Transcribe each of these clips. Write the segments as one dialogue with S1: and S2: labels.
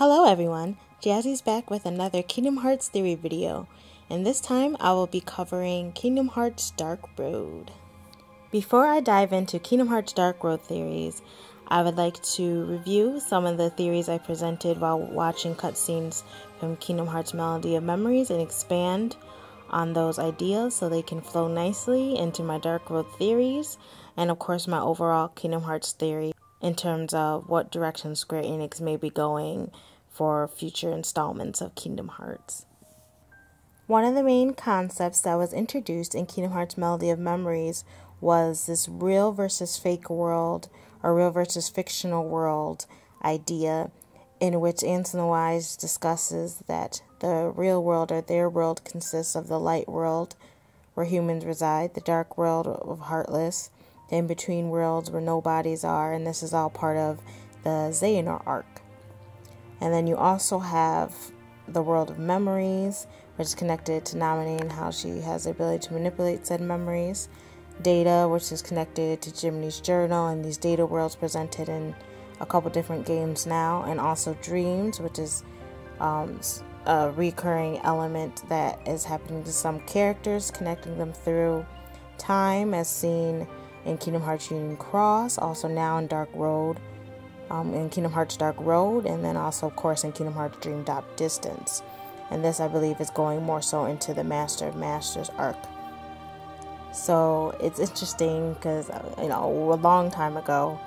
S1: Hello everyone, Jazzy's back with another Kingdom Hearts theory video, and this time I will be covering Kingdom Hearts Dark Road. Before I dive into Kingdom Hearts Dark Road theories, I would like to review some of the theories I presented while watching cutscenes from Kingdom Hearts Melody of Memories and expand on those ideas so they can flow nicely into my Dark Road theories, and of course my overall Kingdom Hearts theory in terms of what direction Square Enix may be going for future installments of Kingdom Hearts. One of the main concepts that was introduced in Kingdom Hearts Melody of Memories was this real versus fake world, or real versus fictional world idea, in which Ansem discusses that the real world, or their world, consists of the light world where humans reside, the dark world of Heartless, the in-between worlds where nobodies are, and this is all part of the Xehanort arc. And then you also have the world of memories, which is connected to Naminé and how she has the ability to manipulate said memories. Data, which is connected to Jiminy's journal, and these data worlds presented in a couple different games now. And also dreams, which is a recurring element that is happening to some characters, connecting them through time, as seen in Kingdom Hearts Union Cross, also now in Dark Road. In Kingdom Hearts Dark Road, and then also, of course, in Kingdom Hearts Dream Drop Distance. And this, I believe, is going more so into the Master of Masters arc. So it's interesting because, a long time ago,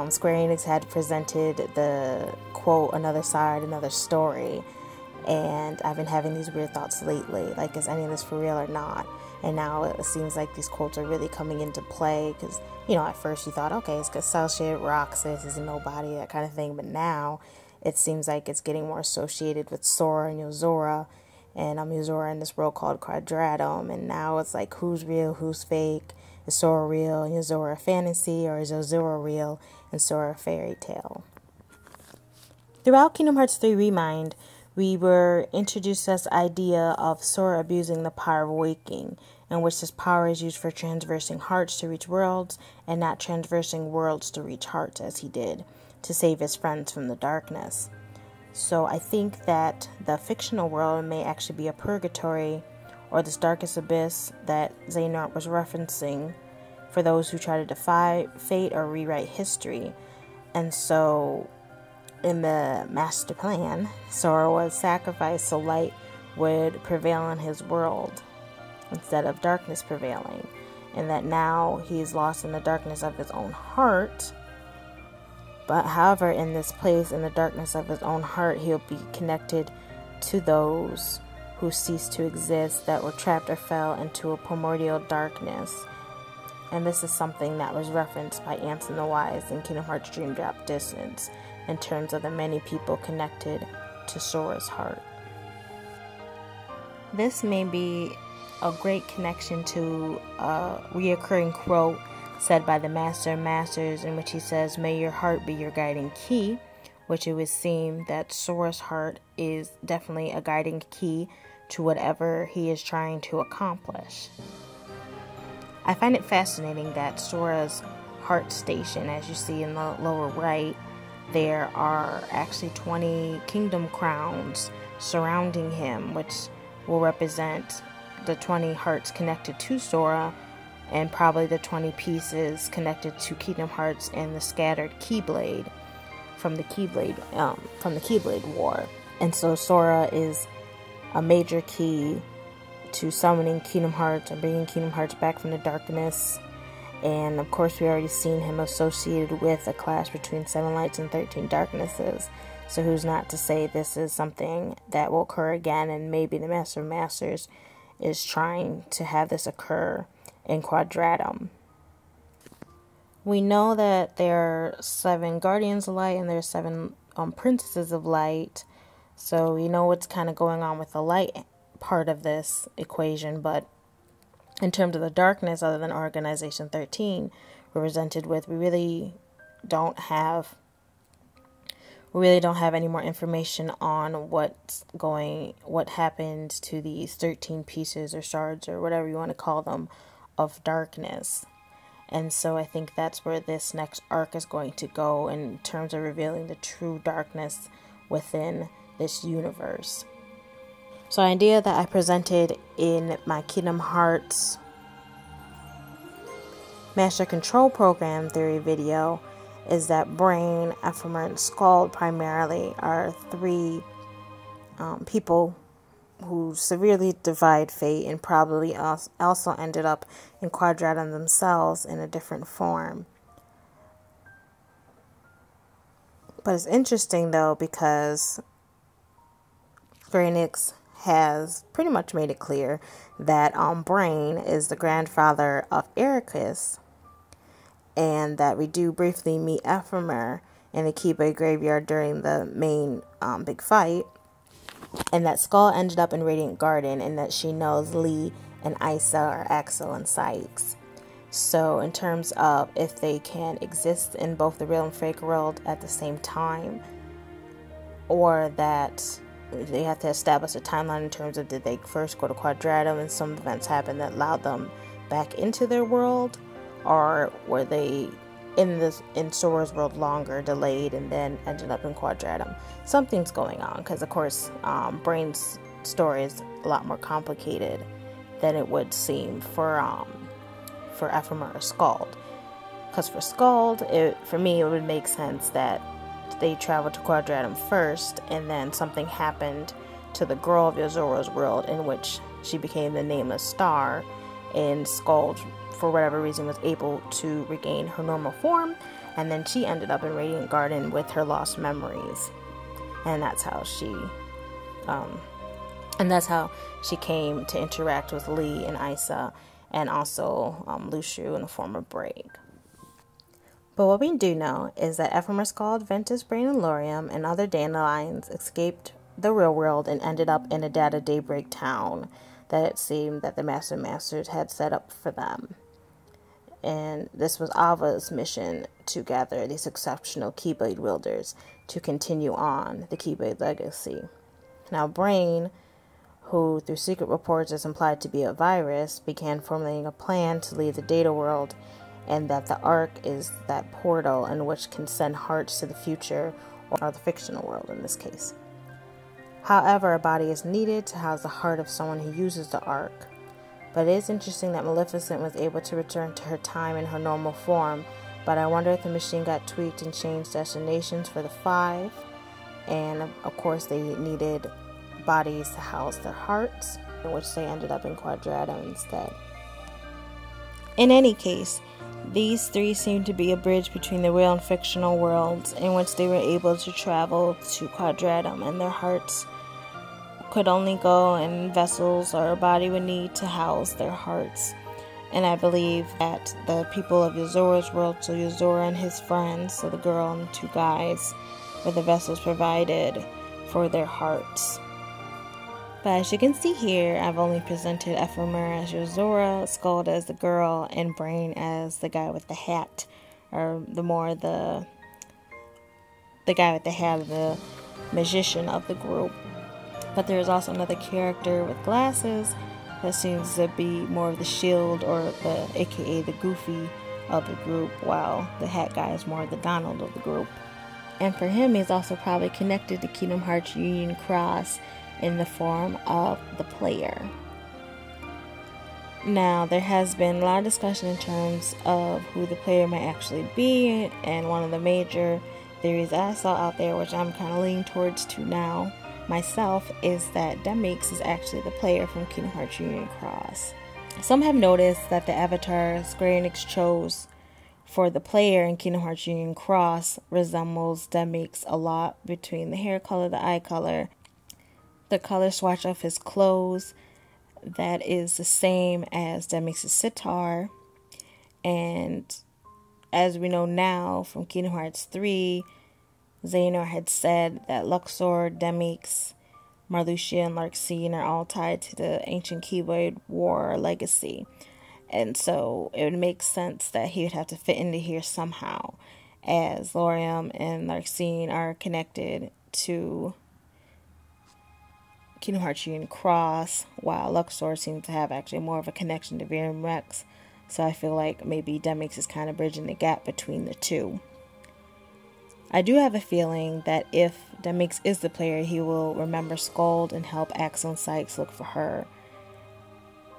S1: Square Enix had presented the quote, "another side, another story." And I've been having these weird thoughts lately, like, is any of this for real or not? And now it seems like these quotes are really coming into play because, at first you thought, okay, it's because Cell Shade, Roxas, is a nobody, that kind of thing. But now it seems like it's getting more associated with Sora and Yozora, and Yozora in this world called Quadratum. And now it's like, who's real, who's fake? Is Sora real and Yozora a fantasy, or is Yozora real and Sora a fairy tale? Throughout Kingdom Hearts 3 Remind, we were introduced to this idea of Sora abusing the power of waking, in which this power is used for transversing hearts to reach worlds, and not transversing worlds to reach hearts, as he did, to save his friends from the darkness. So I think that the fictional world may actually be a purgatory, or this darkest abyss that Xehanort was referencing, for those who try to defy fate or rewrite history. And so in the master plan, Sora was sacrificed so light would prevail in his world instead of darkness prevailing, and that now he's lost in the darkness of his own heart. But however, in this place, in the darkness of his own heart, he'll be connected to those who ceased to exist, that were trapped or fell into a primordial darkness. And this is something that was referenced by Ansem the Wise in Kingdom Hearts Dream Drop Distance, in terms of the many people connected to Sora's heart. This may be a great connection to a reoccurring quote said by the Master of Masters, in which he says, "May your heart be your guiding key," which it would seem that Sora's heart is definitely a guiding key to whatever he is trying to accomplish. I find it fascinating that Sora's heart station, as you see in the lower right, there are actually 20 kingdom crowns surrounding him, which will represent the 20 hearts connected to Sora, and probably the 20 pieces connected to Kingdom Hearts and the scattered Keyblade from the Keyblade War. And so Sora is a major key to summoning Kingdom Hearts and bringing Kingdom Hearts back from the darkness. And of course, we already seen him associated with a clash between 7 lights and 13 darknesses. So who's not to say this is something that will occur again, and maybe the Master of Masters is trying to have this occur in Quadratum. We know that there are 7 Guardians of Light and there are 7 Princesses of Light. So we know what's kind of going on with the light part of this equation, but in terms of the darkness, other than Organization 13, we're presented with, we really don't have any more information on what happened to these 13 pieces or shards, or whatever you want to call them, of darkness. And so I think that's where this next arc is going to go in terms of revealing the true darkness within this universe. So the idea that I presented in my Kingdom Hearts Master Control Program Theory video is that Brain, Ephemer, and Scald primarily are three people who severely defied fate and probably also ended up in Quadratum themselves in a different form. But it's interesting though, because Square Enix has pretty much made it clear that Brain is the grandfather of Ericus, and that we do briefly meet Ephemer in the Keyblade graveyard during the main big fight, and that Skull ended up in Radiant Garden, and that she knows Lee and Isa are Axel and Sykes. So in terms of if they can exist in both the real and fake world at the same time, or that they have to establish a timeline in terms of did they first go to Quadratum and some events happened that allowed them back into their world, or were they in Sora's world longer, delayed, and then ended up in Quadratum. Something's going on, because of course Brain's story is a lot more complicated than it would seem for Ephemer or Scald. Because for Scald, for me, it would make sense that they traveled to Quadratum first, and then something happened to the girl of Yozora's world in which she became the nameless star, and Scald, for whatever reason, was able to regain her normal form, and then she ended up in Radiant Garden with her lost memories, and that's how she came to interact with Lee and Isa, and also Lucio in the form of Braig. But what we do know is that Ephemer, Scald, Ventus, Brain, and Laurium, and other dandelions escaped the real world and ended up in a Data Daybreak town that it seemed that the Masters had set up for them. And this was Ava's mission to gather these exceptional Keyblade wielders to continue on the Keyblade legacy. Now Brain, who through secret reports is implied to be a virus, began formulating a plan to leave the data world, and that the Ark is that portal in which can send hearts to the future, or the fictional world in this case. However, a body is needed to house the heart of someone who uses the Ark. But it is interesting that Maleficent was able to return to her time in her normal form, but I wonder if the machine got tweaked and changed destinations for the 5, and of course they needed bodies to house their hearts, in which they ended up in Quadratum instead. In any case, these 3 seem to be a bridge between the real and fictional worlds, in which they were able to travel to Quadratum, and their hearts could only go in vessels, or a body would need to house their hearts. And I believe that the people of Yozora's world, so Yozora and his friends, so the girl and the 2 guys, were the vessels provided for their hearts. But as you can see here, I've only presented Ephemer as Yozora, Scald as the girl, and Brain as the guy with the hat, or the guy with the hat, the magician of the group. But there is also another character with glasses that seems to be more of the shield, or aka the Goofy of the group, while the hat guy is more the Donald of the group. And for him, he's also probably connected to Kingdom Hearts Union Cross in the form of the player. Now, there has been a lot of discussion in terms of who the player might actually be, and one of the major theories I saw out there, which I'm kind of leaning towards to now myself, is that Demix is actually the player from Kingdom Hearts Union Cross. Some have noticed that the avatar Square Enix chose for the player in Kingdom Hearts Union Cross resembles Demix a lot, between the hair color, the eye color, the color swatch of his clothes that is the same as Demix's sitar. And as we know now from Kingdom Hearts 3, Xehanort had said that Luxor, Demix, Marluxia, and Larxene are all tied to the ancient Keyblade War legacy. And so it would make sense that he would have to fit into here somehow, as Laurium and Larxene are connected to Kingdom Hearts Union Cross, while Luxor seems to have actually more of a connection to Verum Rex. So I feel like maybe Demix is kind of bridging the gap between the two. I do have a feeling that if Demix is the player, he will remember Scold and help Axel and Sykes look for her.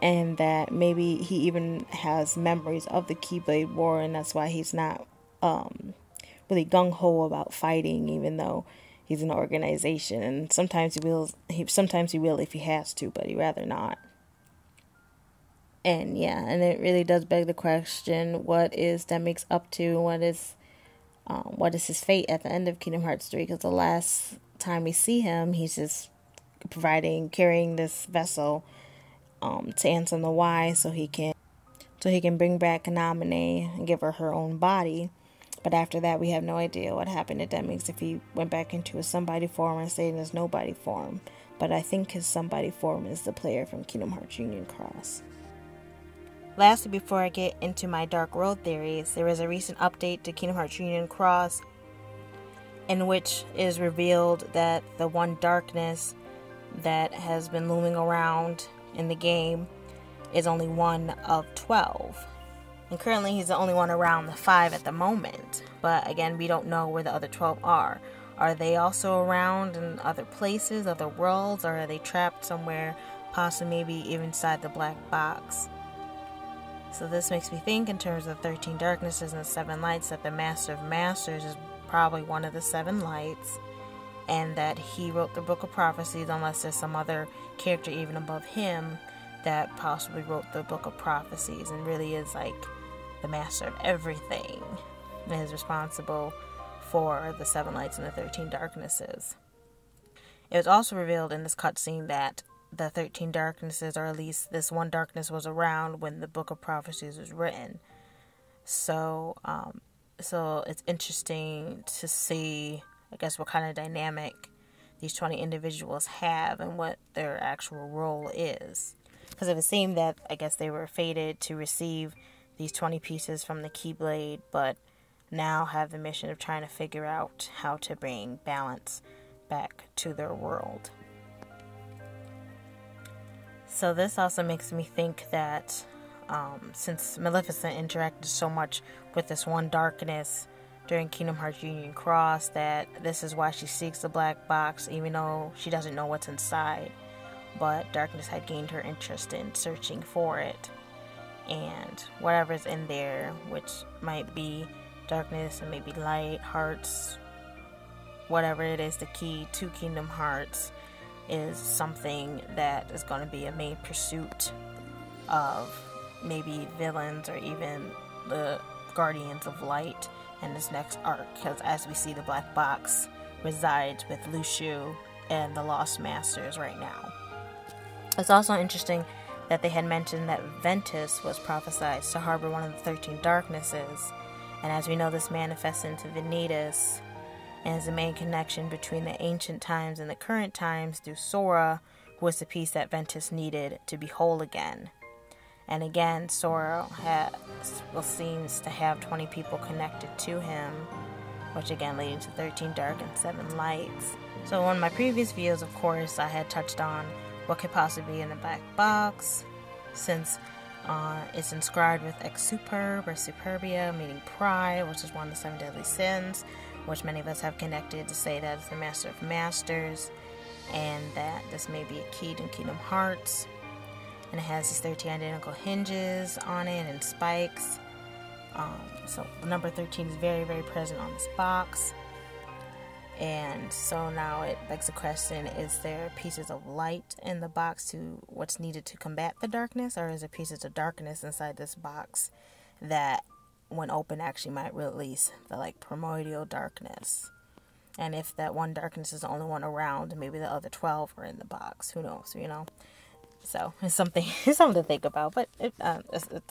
S1: And that maybe he even has memories of the Keyblade War, and that's why he's not really gung-ho about fighting, even though he's an organization. And sometimes he will if he has to, but he'd rather not. And yeah, and it really does beg the question, what is Demix up to? What is his fate at the end of Kingdom Hearts 3? Because the last time we see him, he's just carrying this vessel to Ansem the Wise so he can bring back Namine and give her her own body. But after that, we have no idea what happened to Demix, if he went back into his somebody form or stayed in his nobody form. But I think his somebody form is the player from Kingdom Hearts Union Cross. Lastly, before I get into my Dark Road theories, there is a recent update to Kingdom Hearts Union Cross in which is revealed that the one darkness that has been looming around in the game is only one of 12. And currently he's the only one around the 5 at the moment. But again, we don't know where the other 12 are. Are they also around in other places, other worlds, or are they trapped somewhere, possibly maybe even inside the black box? So this makes me think, in terms of 13 darknesses and 7 lights, that the Master of Masters is probably one of the 7 lights, and that he wrote the Book of Prophecies, unless there's some other character even above him that possibly wrote the Book of Prophecies and really is like the master of everything and is responsible for the 7 lights and the 13 darknesses. It was also revealed in this cutscene that the 13 darknesses, or at least this one darkness, was around when the Book of Prophecies was written. So it's interesting to see, I guess, what kind of dynamic these 20 individuals have and what their actual role is. Because it would seem that, I guess, they were fated to receive these 20 pieces from the Keyblade, but now have the mission of trying to figure out how to bring balance back to their world. So this also makes me think that since Maleficent interacted so much with this one darkness during Kingdom Hearts Union Cross, that this is why she seeks the black box, even though she doesn't know what's inside. But darkness had gained her interest in searching for it. And whatever's in there, which might be darkness and maybe light, hearts, whatever it is, the key to Kingdom Hearts is something that is going to be a main pursuit of maybe villains or even the Guardians of Light in this next arc, because as we see, the black box resides with Lucio and the Lost Masters right now. It's also interesting that they had mentioned that Ventus was prophesied to harbor one of the 13 darknesses, and as we know, this manifests into Vanitas and is the main connection between the ancient times and the current times through Sora, who was the piece that Ventus needed to be whole again. And again, Sora seems to have 20 people connected to him, which again leading to 13 dark and 7 lights. So in my previous videos, of course, I had touched on what could possibly be in the black box, since it's inscribed with Ex Superb or Superbia, meaning pride, which is one of the 7 deadly sins, which many of us have connected to say that it's the Master of Masters, and that this may be a key to Kingdom Hearts. And it has these 13 identical hinges on it and spikes. So the number 13 is very, very present on this box. And so now it begs the question, is there pieces of light in the box to what's needed to combat the darkness? Or is there pieces of darkness inside this box that, when open, actually might release the primordial darkness? And if that one darkness is the only one around, maybe the other 12 are in the box. Who knows, So it's something to think about. But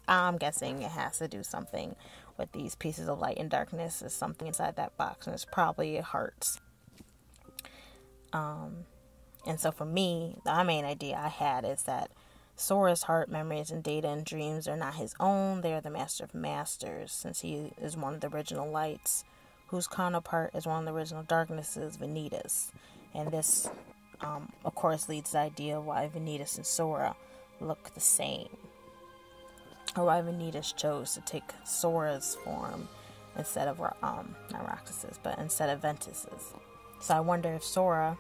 S1: I'm guessing it has to do something with these pieces of light and darkness. Is something inside that box, and it's probably hearts. And so for me, the main idea I had is that Sora's heart, memories, and data and dreams are not his own. They are the Master of Masters, since he is one of the original lights, whose counterpart is one of the original darknesses, Vanitas. And this, of course, leads to the idea of why Vanitas and Sora look the same, or why Vanitas chose to take Sora's form instead of not Roxases, but instead of Ventus's. So I wonder if Sora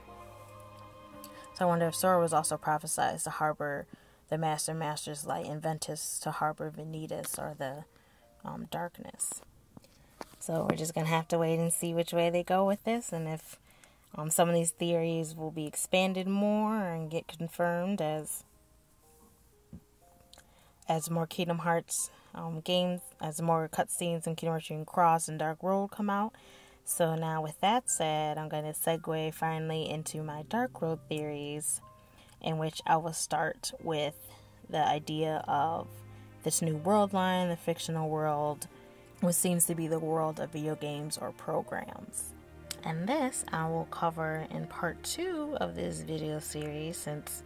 S1: was also prophesized to harbor the Master's light, and Ventus to harbor Vanitas, or the darkness. So we're just gonna have to wait and see which way they go with this, and if some of these theories will be expanded more and get confirmed as more Kingdom Hearts games, as more cutscenes in Kingdom Hearts Union Cross and Dark Road come out. So now with that said, I'm going to segue finally into my Dark Road theories, in which I will start with the idea of this new world line, the fictional world, which seems to be the world of video games or programs. And this I will cover in part 2 of this video series, since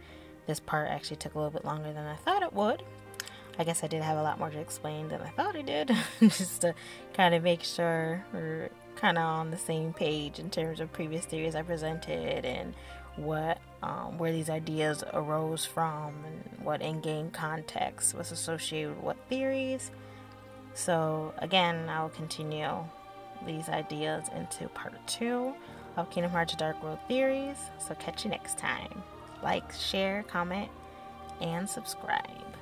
S1: this part actually took a little bit longer than I thought it would. I guess I did have a lot more to explain than I thought I did, just to kind of make sure we're kind of on the same page in terms of previous theories I presented, and what where these ideas arose from, and what in-game context was associated with what theories. So again, I will continue these ideas into part 2 of Kingdom Hearts Dark Road theories. So catch you next time. Like, share, comment, and subscribe.